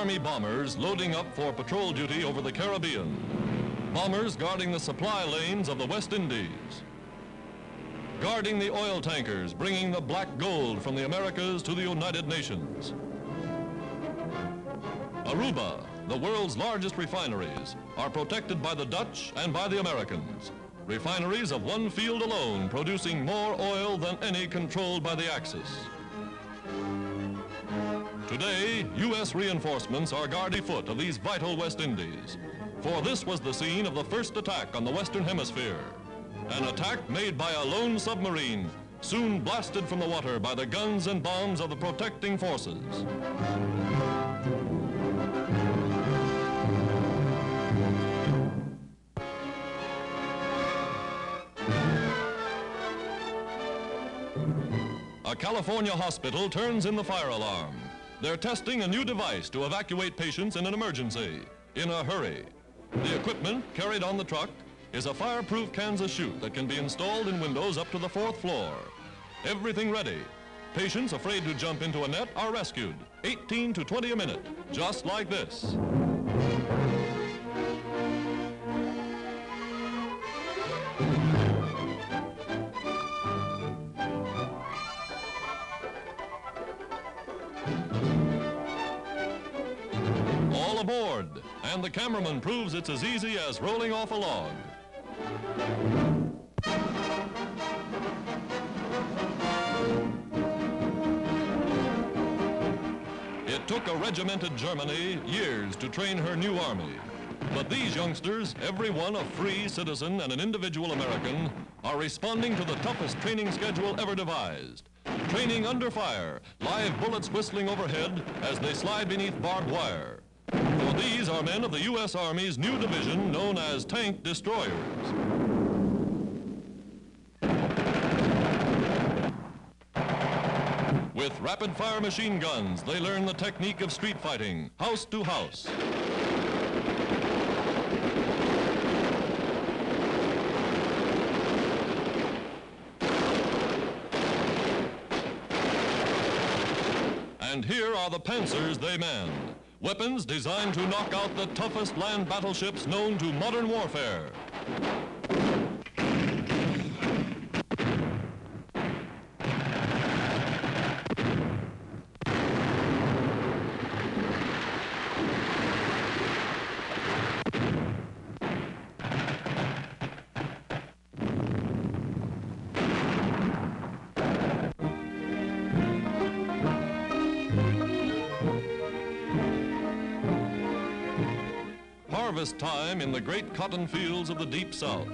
Army bombers loading up for patrol duty over the Caribbean. Bombers guarding the supply lanes of the West Indies. Guarding the oil tankers bringing the black gold from the Americas to the United Nations. Aruba, the world's largest refineries, are protected by the Dutch and by the Americans. Refineries of one field alone producing more oil than any controlled by the Axis. Today, U.S. reinforcements are guarding foot of these vital West Indies, for this was the scene of the first attack on the Western Hemisphere. An attack made by a lone submarine, soon blasted from the water by the guns and bombs of the protecting forces. A California hospital turns in the fire alarm. They're testing a new device to evacuate patients in an emergency, in a hurry. The equipment carried on the truck is a fireproof Kansas chute that can be installed in windows up to the 4th floor. Everything ready. Patients afraid to jump into a net are rescued, 18 to 20 a minute, just like this. All aboard, and the cameraman proves it's as easy as rolling off a log. It took a regimented Germany years to train her new army. But these youngsters, every one a free citizen and an individual American, are responding to the toughest training schedule ever devised. Training under fire, live bullets whistling overhead as they slide beneath barbed wire. For these are men of the U.S. Army's new division known as tank destroyers. With rapid-fire machine guns, they learn the technique of street fighting, house to house. And here are the panzers they manned. Weapons designed to knock out the toughest land battleships known to modern warfare. Harvest time in the great cotton fields of the deep South.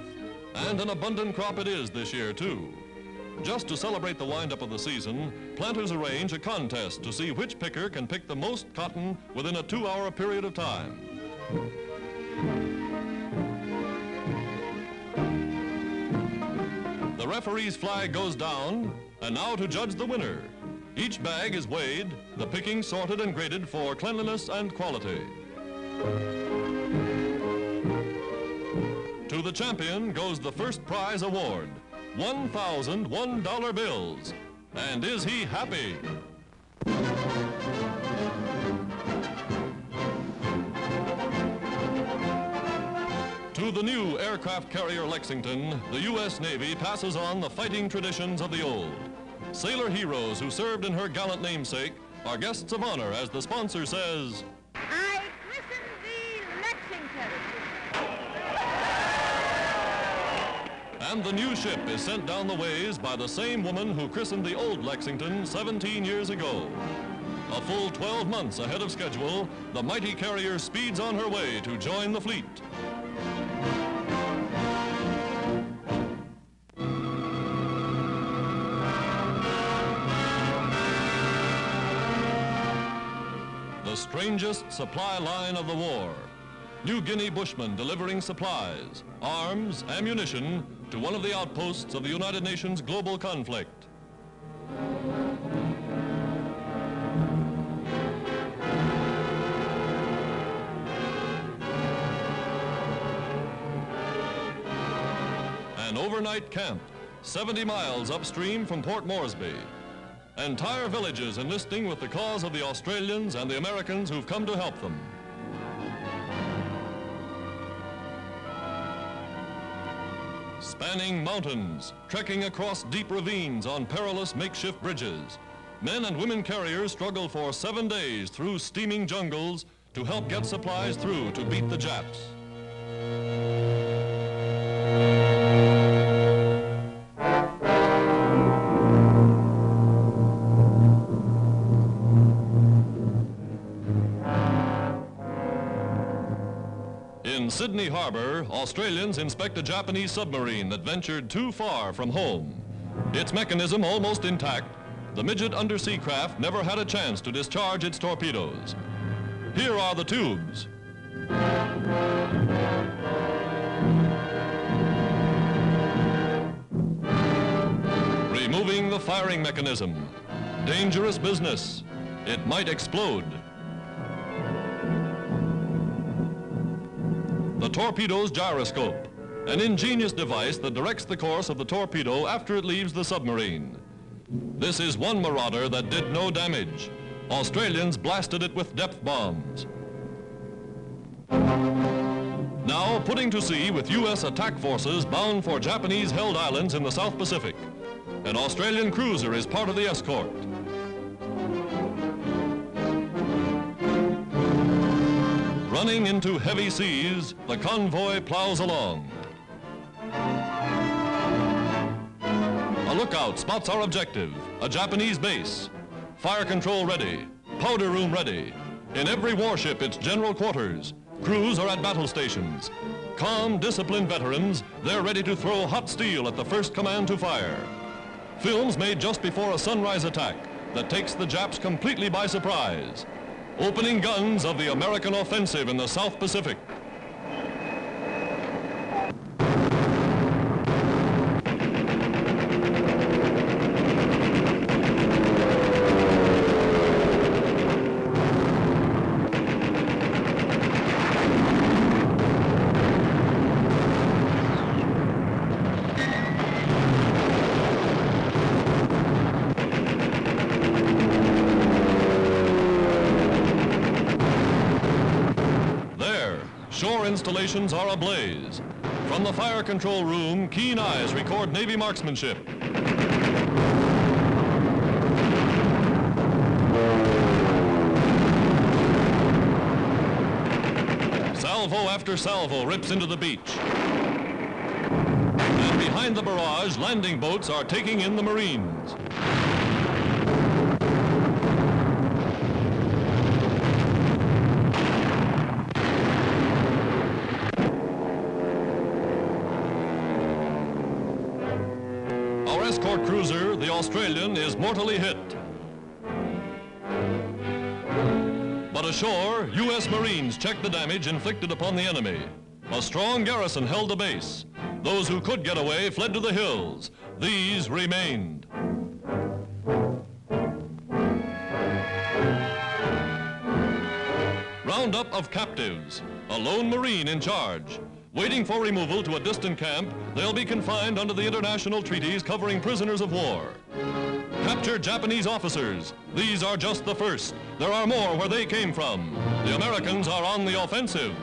And an abundant crop it is this year, too. Just to celebrate the windup of the season, planters arrange a contest to see which picker can pick the most cotton within a 2-hour period of time. The referee's flag goes down, and now to judge the winner. Each bag is weighed, the picking sorted and graded for cleanliness and quality. To the champion goes the first prize award, $1,001 bills. And is he happy? To the new aircraft carrier Lexington, the U.S. Navy passes on the fighting traditions of the old. Sailor heroes who served in her gallant namesake are guests of honor as the sponsor says, I christen thee Lexington. And the new ship is sent down the ways by the same woman who christened the old Lexington 17 years ago. A full 12 months ahead of schedule, the mighty carrier speeds on her way to join the fleet. The strangest supply line of the war. New Guinea bushmen delivering supplies, arms, ammunition to one of the outposts of the United Nations global conflict. An overnight camp, 70 miles upstream from Port Moresby. Entire villages enlisting with the cause of the Australians and the Americans who've come to help them. Spanning mountains, trekking across deep ravines on perilous makeshift bridges, men and women carriers struggle for 7 days through steaming jungles to help get supplies through to beat the Japs. In Sydney Harbor, Australians inspect a Japanese submarine that ventured too far from home. Its mechanism almost intact, the midget undersea craft never had a chance to discharge its torpedoes. Here are the tubes. Removing the firing mechanism. Dangerous business. It might explode. The torpedo's gyroscope, an ingenious device that directs the course of the torpedo after it leaves the submarine. This is one marauder that did no damage. Australians blasted it with depth bombs. Now putting to sea with U.S. attack forces bound for Japanese-held islands in the South Pacific. An Australian cruiser is part of the escort. Running into heavy seas, the convoy plows along. A lookout spots our objective, a Japanese base. Fire control ready, powder room ready. In every warship, its general quarters. Crews are at battle stations. Calm, disciplined veterans, they're ready to throw hot steel at the first command to fire. Films made just before a sunrise attack that takes the Japs completely by surprise. Opening guns of the American offensive in the South Pacific. Shore installations are ablaze. From the fire control room, keen eyes record Navy marksmanship. Salvo after salvo rips into the beach. And behind the barrage, landing boats are taking in the Marines. Escort cruiser, the Australian, is mortally hit. But ashore, U.S. Marines checked the damage inflicted upon the enemy. A strong garrison held the base. Those who could get away fled to the hills. These remained. Roundup of captives. A lone Marine in charge. Waiting for removal to a distant camp, they'll be confined under the international treaties covering prisoners of war. Captured Japanese officers. These are just the first. There are more where they came from. The Americans are on the offensive.